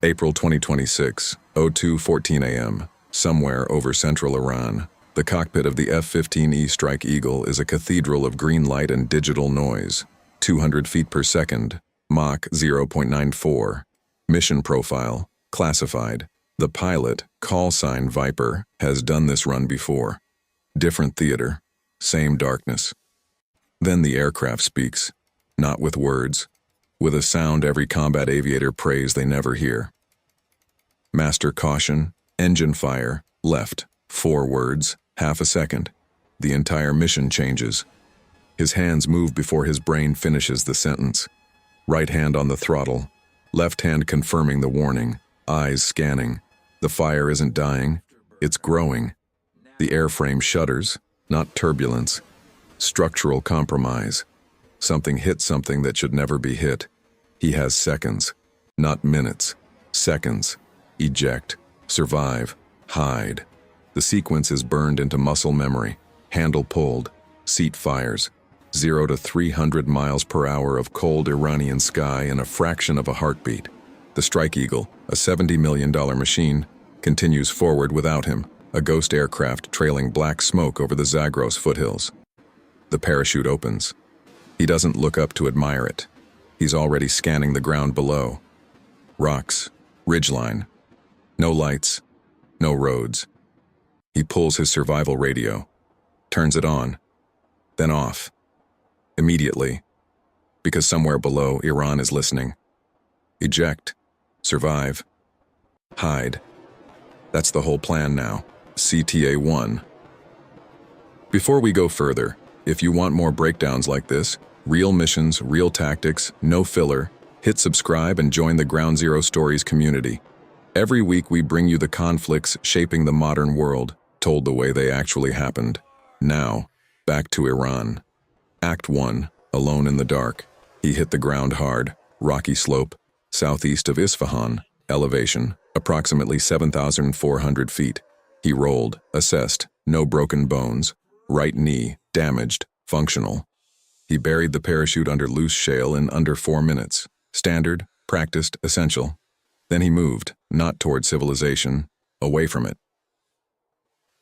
April 2026, 02:14 a.m., somewhere over central Iran. The cockpit of the F-15E Strike Eagle is a cathedral of green light and digital noise. 200 feet per second, Mach 0.94. Mission profile, classified. The pilot, call sign Viper, has done this run before. Different theater, same darkness. Then the aircraft speaks, not with words, with a sound every combat aviator prays they never hear. Master caution, engine fire, left, 4 words, half a second. The entire mission changes. His hands move before his brain finishes the sentence. Right hand on the throttle, left hand confirming the warning, eyes scanning. The fire isn't dying, it's growing. The airframe shudders, not turbulence. Structural compromise. Something hit something that should never be hit. He has seconds, not minutes. Seconds. Eject. Survive. Hide. The sequence is burned into muscle memory. Handle pulled. Seat fires. 0 to 300 miles per hour of cold Iranian sky in a fraction of a heartbeat. The Strike Eagle, a $70 million machine, continues forward without him, a ghost aircraft trailing black smoke over the Zagros foothills. The parachute opens. He doesn't look up to admire it. He's already scanning the ground below. Rocks, ridgeline. No lights, no roads. He pulls his survival radio, turns it on, then off. Immediately, because somewhere below, Iran is listening. Eject, survive, hide. That's the whole plan now. CTA-1. Before we go further, if you want more breakdowns like this, real missions, real tactics, no filler, hit subscribe and join the Ground Zero Stories community. Every week we bring you the conflicts shaping the modern world, told the way they actually happened. Now, back to Iran. Act 1, alone in the dark. He hit the ground hard, rocky slope, southeast of Isfahan, elevation, approximately 7,400 feet. He rolled, assessed, no broken bones, right knee, damaged, functional. He buried the parachute under loose shale in under 4 minutes. Standard, practiced, essential. Then he moved, not toward civilization, away from it.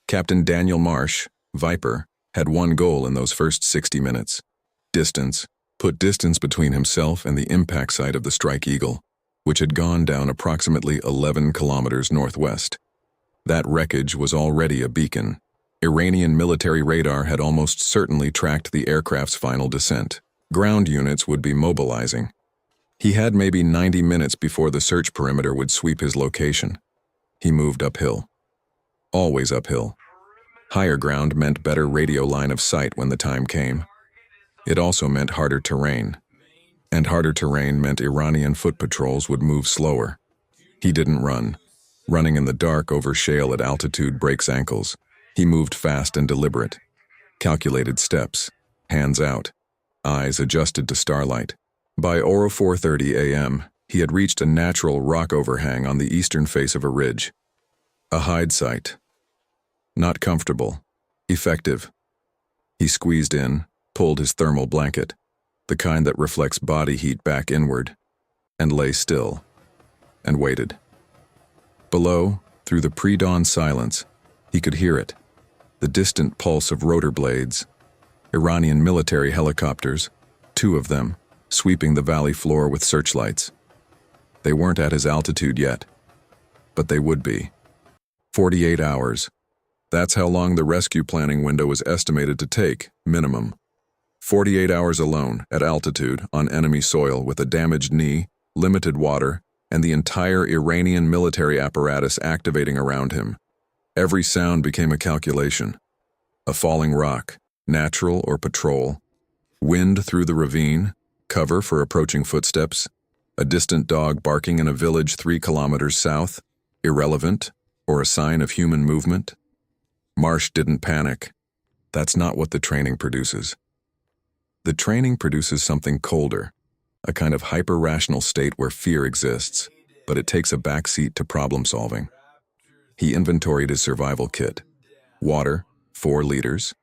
Captain Daniel Marsh, Viper, had one goal in those first 60 minutes. Distance. Put distance between himself and the impact site of the Strike Eagle, which had gone down approximately 11 kilometers northwest. That wreckage was already a beacon. Iranian military radar had almost certainly tracked the aircraft's final descent. Ground units would be mobilizing. He had maybe 90 minutes before the search perimeter would sweep his location. He moved uphill. Always uphill. Higher ground meant better radio line of sight when the time came. It also meant harder terrain. And harder terrain meant Iranian foot patrols would move slower. He didn't run. Running in the dark over shale at altitude breaks ankles. He moved fast and deliberate. Calculated steps. Hands out. Eyes adjusted to starlight. By 4:30 a.m., he had reached a natural rock overhang on the eastern face of a ridge. A hide site. Not comfortable. Effective. He squeezed in, pulled his thermal blanket, the kind that reflects body heat back inward, and lay still, and waited. Below, through the pre-dawn silence, he could hear it, the distant pulse of rotor blades. Iranian military helicopters, 2 of them, sweeping the valley floor with searchlights. They weren't at his altitude yet, but they would be. 48 hours. That's how long the rescue planning window was estimated to take, minimum. 48 hours alone, at altitude, on enemy soil with a damaged knee, limited water, and the entire Iranian military apparatus activating around him. Every sound became a calculation. A falling rock, natural or patrol. Wind through the ravine, cover for approaching footsteps. A distant dog barking in a village 3 kilometers south, irrelevant, or a sign of human movement. Marsh didn't panic. That's not what the training produces. The training produces something colder, a kind of hyper-rational state where fear exists, but it takes a backseat to problem solving. He inventoried his survival kit. Water, 4 liters.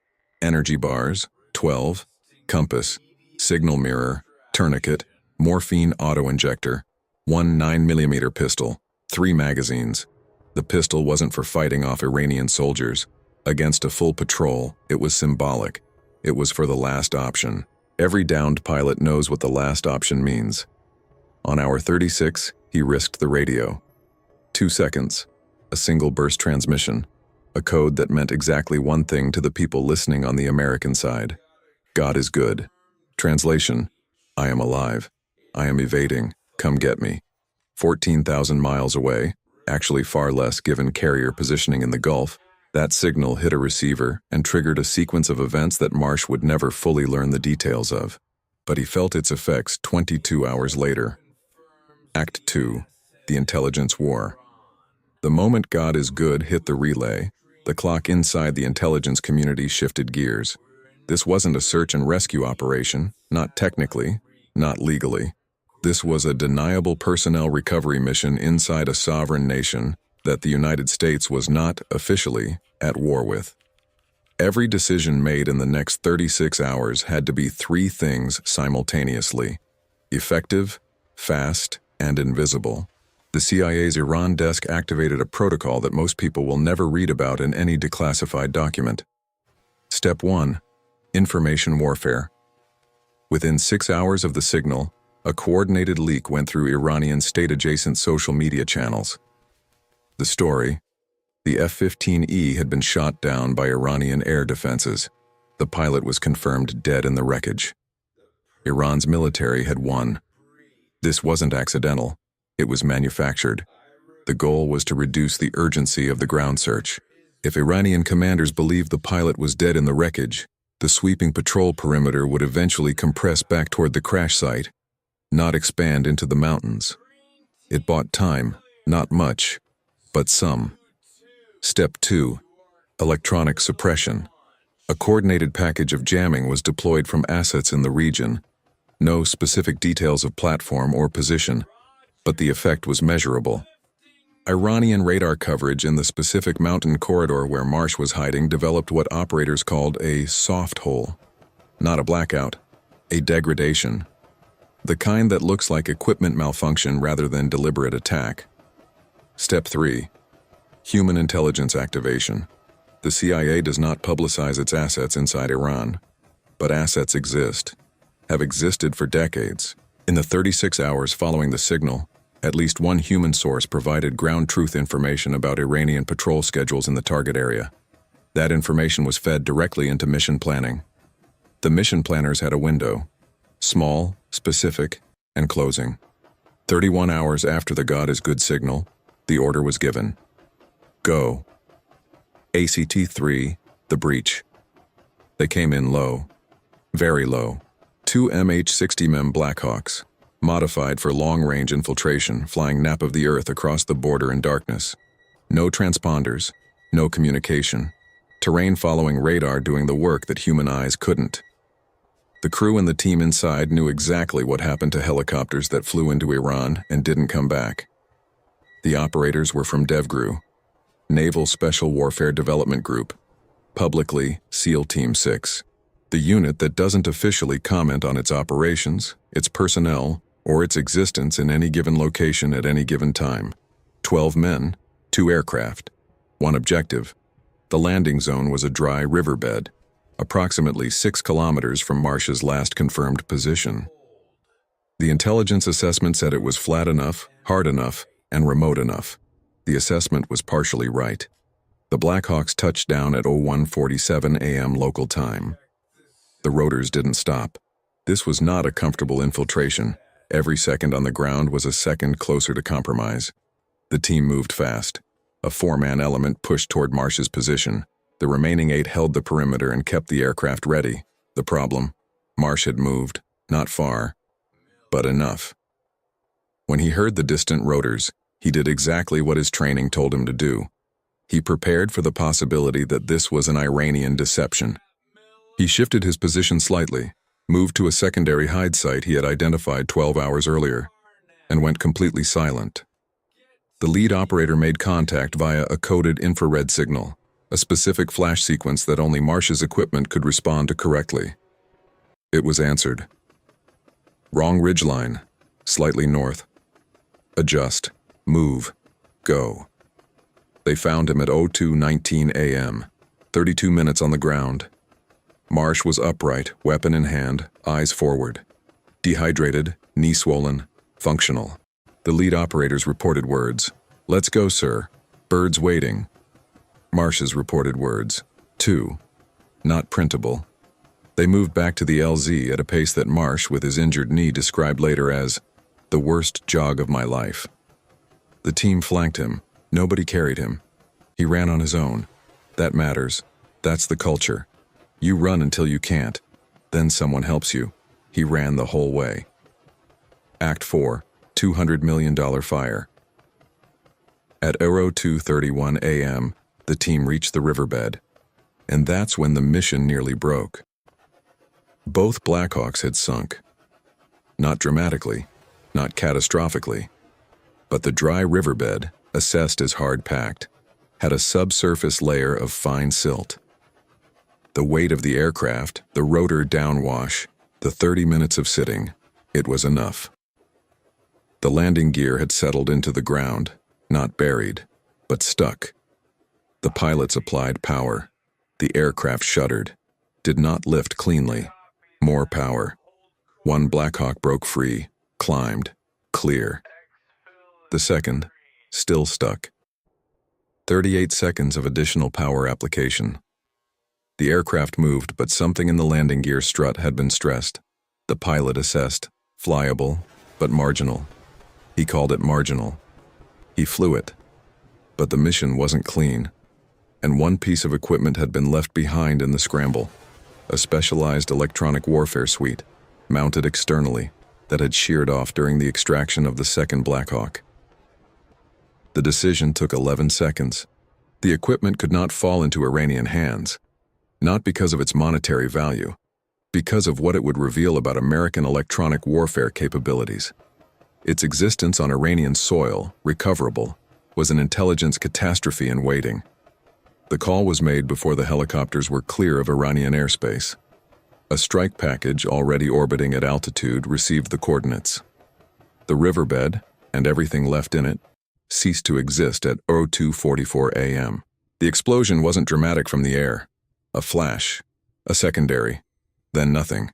Energy bars, 12. Compass, signal mirror, tourniquet, morphine auto-injector, 1 9mm pistol, 3 magazines. The pistol wasn't for fighting off Iranian soldiers. Against a full patrol, it was symbolic. It was for the last option. Every downed pilot knows what the last option means. On hour 36, he risked the radio. 2 seconds. A single burst transmission. A code that meant exactly one thing to the people listening on the American side. God is good. Translation: I am alive. I am evading. Come get me. 14,000 miles away, actually far less given carrier positioning in the Gulf, that signal hit a receiver and triggered a sequence of events that Marsh would never fully learn the details of. But he felt its effects 22 hours later. Act 2. The Intelligence War. The moment God is good hit the relay, the clock inside the intelligence community shifted gears. This wasn't a search and rescue operation, not technically, not legally. This was a deniable personnel recovery mission inside a sovereign nation that the United States was not officially at war with. Every decision made in the next 36 hours had to be 3 things simultaneously: effective, fast, and invisible. The CIA's Iran desk activated a protocol that most people will never read about in any declassified document. Step 1. Information warfare. Within 6 hours of the signal, a coordinated leak went through Iranian state-adjacent social media channels. The story: the F-15E had been shot down by Iranian air defenses. The pilot was confirmed dead in the wreckage. Iran's military had won. This wasn't accidental. It was manufactured. The goal was to reduce the urgency of the ground search. If Iranian commanders believed the pilot was dead in the wreckage, the sweeping patrol perimeter would eventually compress back toward the crash site, not expand into the mountains. It bought time, not much, but some. Step 2. Electronic suppression. A coordinated package of jamming was deployed from assets in the region. No specific details of platform or position, but the effect was measurable. Iranian radar coverage in the specific mountain corridor where Marsh was hiding developed what operators called a soft hole. Not a blackout, a degradation. The kind that looks like equipment malfunction rather than deliberate attack. Step 3. Human intelligence activation. The CIA does not publicize its assets inside Iran, but assets exist, have existed for decades. In the 36 hours following the signal, at least one human source provided ground truth information about Iranian patrol schedules in the target area. That information was fed directly into mission planning. The mission planners had a window: small, specific, and closing. 31 hours after the God is good signal, the order was given. Go. ACT-3, the breach. They came in low. Very low. 2 MH-60mm Blackhawks, modified for long-range infiltration, flying nap of the earth across the border in darkness. No transponders, no communication. Terrain following radar doing the work that human eyes couldn't. The crew and the team inside knew exactly what happened to helicopters that flew into Iran and didn't come back. The operators were from DevGRU, Naval Special Warfare Development Group, publicly SEAL Team 6, the unit that doesn't officially comment on its operations, its personnel, or its existence in any given location at any given time. 12 men, 2 aircraft, 1 objective. The landing zone was a dry riverbed, approximately 6 kilometers from Marsh's last confirmed position. The intelligence assessment said it was flat enough, hard enough, and remote enough. The assessment was partially right. The Blackhawks touched down at 01:47 a.m. local time. The rotors didn't stop. This was not a comfortable infiltration. Every second on the ground was a second closer to compromise. The team moved fast. A 4-man element pushed toward Marsh's position. The remaining 8 held the perimeter and kept the aircraft ready. The problem: Marsh had moved, not far, but enough. When he heard the distant rotors, he did exactly what his training told him to do. He prepared for the possibility that this was an Iranian deception. He shifted his position slightly, moved to a secondary hide site he had identified 12 hours earlier, and went completely silent. The lead operator made contact via a coded infrared signal, a specific flash sequence that only Marsh's equipment could respond to correctly. It was answered. Wrong ridgeline, slightly north. Adjust, move, Go. They found him at 02:19 a.m., 32 minutes on the ground. Marsh was upright, weapon in hand, eyes forward. Dehydrated, knee swollen, functional. The lead operator's reported words, "Let's go, sir. Birds waiting." Marsh's reported words, 2. Not printable. They moved back to the LZ at a pace that Marsh, with his injured knee, described later as the worst jog of my life. The team flanked him. Nobody carried him. He ran on his own. That matters. That's the culture. You run until you can't. Then someone helps you. He ran the whole way. Act 4, $200 million fire. At 02:31 a.m., the team reached the riverbed. And that's when the mission nearly broke. Both Blackhawks had sunk. Not dramatically, not catastrophically, but the dry riverbed, assessed as hard-packed, had a subsurface layer of fine silt. The weight of the aircraft, the rotor downwash, the 30 minutes of sitting, it was enough. The landing gear had settled into the ground, not buried, but stuck. The pilots applied power. The aircraft shuddered, did not lift cleanly. More power. One Blackhawk broke free, climbed, clear. The second, still stuck. 38 seconds of additional power application. The aircraft moved, but something in the landing gear strut had been stressed. The pilot assessed, flyable, but marginal. He called it marginal. He flew it. But the mission wasn't clean, and one piece of equipment had been left behind in the scramble. A specialized electronic warfare suite, mounted externally, that had sheared off during the extraction of the second Blackhawk. The decision took 11 seconds. The equipment could not fall into Iranian hands, not because of its monetary value, because of what it would reveal about American electronic warfare capabilities. Its existence on Iranian soil, recoverable, was an intelligence catastrophe in waiting. The call was made before the helicopters were clear of Iranian airspace. A strike package already orbiting at altitude received the coordinates. The riverbed, and everything left in it, ceased to exist at 02:44 a.m. The explosion wasn't dramatic from the air. A flash, a secondary, then nothing.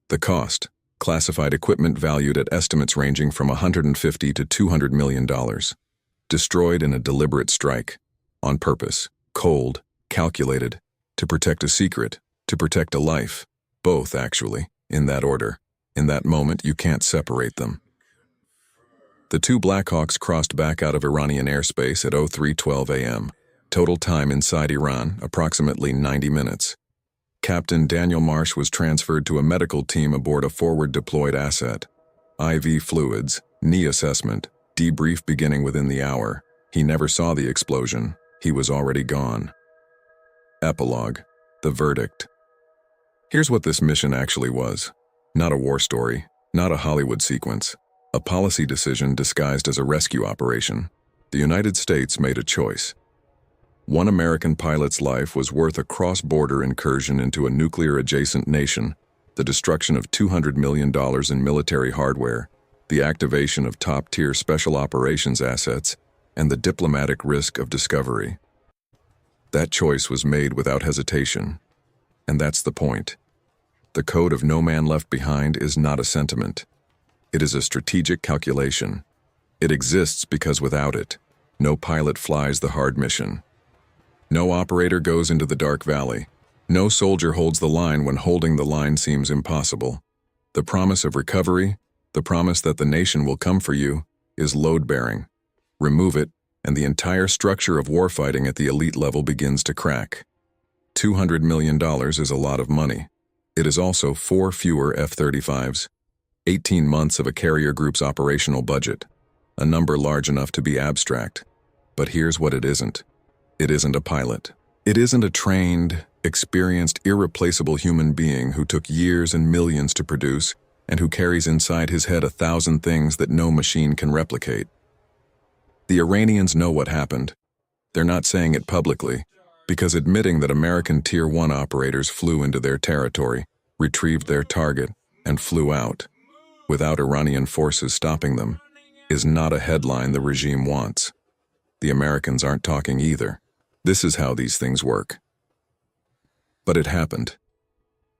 The cost, classified equipment valued at estimates ranging from $150 to $200 million. Destroyed in a deliberate strike, on purpose, cold, calculated, to protect a secret, to protect a life. Both, actually, in that order. In that moment, you can't separate them. The two Blackhawks crossed back out of Iranian airspace at 03:12 a.m. Total time inside Iran, approximately 90 minutes. Captain Daniel Marsh was transferred to a medical team aboard a forward-deployed asset. IV fluids, knee assessment, debrief beginning within the hour. He never saw the explosion. He was already gone. Epilogue. The verdict. Here's what this mission actually was. Not a war story, not a Hollywood sequence. A policy decision disguised as a rescue operation. The United States made a choice. One American pilot's life was worth a cross-border incursion into a nuclear-adjacent nation, the destruction of $200 million in military hardware, the activation of top-tier special operations assets, and the diplomatic risk of discovery. That choice was made without hesitation. And that's the point. The code of no man left behind is not a sentiment. It is a strategic calculation. It exists because without it, no pilot flies the hard mission. No operator goes into the dark valley. No soldier holds the line when holding the line seems impossible. The promise of recovery, the promise that the nation will come for you, is load-bearing. Remove it, and the entire structure of warfighting at the elite level begins to crack. $200 million is a lot of money. It is also 4 fewer F-35s, 18 months of a carrier group's operational budget, a number large enough to be abstract. But here's what it isn't. It isn't a pilot. It isn't a trained, experienced, irreplaceable human being who took years and millions to produce and who carries inside his head 1,000 things that no machine can replicate. The Iranians know what happened. They're not saying it publicly, because admitting that American Tier 1 operators flew into their territory, retrieved their target, and flew out, without Iranian forces stopping them, is not a headline the regime wants. The Americans aren't talking either. This is how these things work. But it happened.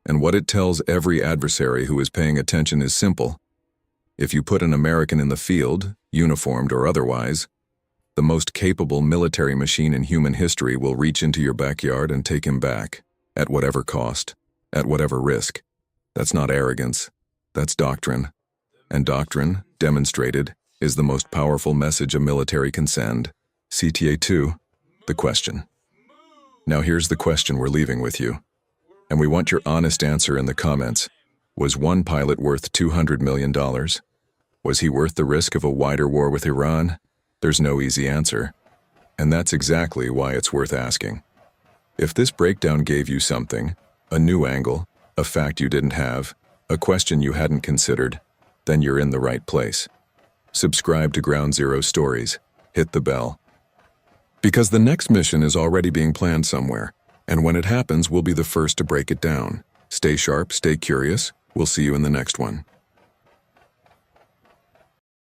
And what it tells every adversary who is paying attention is simple. If you put an American in the field, uniformed or otherwise, the most capable military machine in human history will reach into your backyard and take him back, at whatever cost, at whatever risk. That's not arrogance, that's doctrine. And doctrine, demonstrated, is the most powerful message a military can send. CTA 2, the question. Now here's the question we're leaving with you. And we want your honest answer in the comments. Was one pilot worth $200 million? Was he worth the risk of a wider war with Iran? There's no easy answer. And that's exactly why it's worth asking. If this breakdown gave you something, a new angle, a fact you didn't have, a question you hadn't considered, then you're in the right place. Subscribe to Ground Zero Stories. Hit the bell. Because the next mission is already being planned somewhere, and when it happens, we'll be the first to break it down. Stay sharp, stay curious. We'll see you in the next one.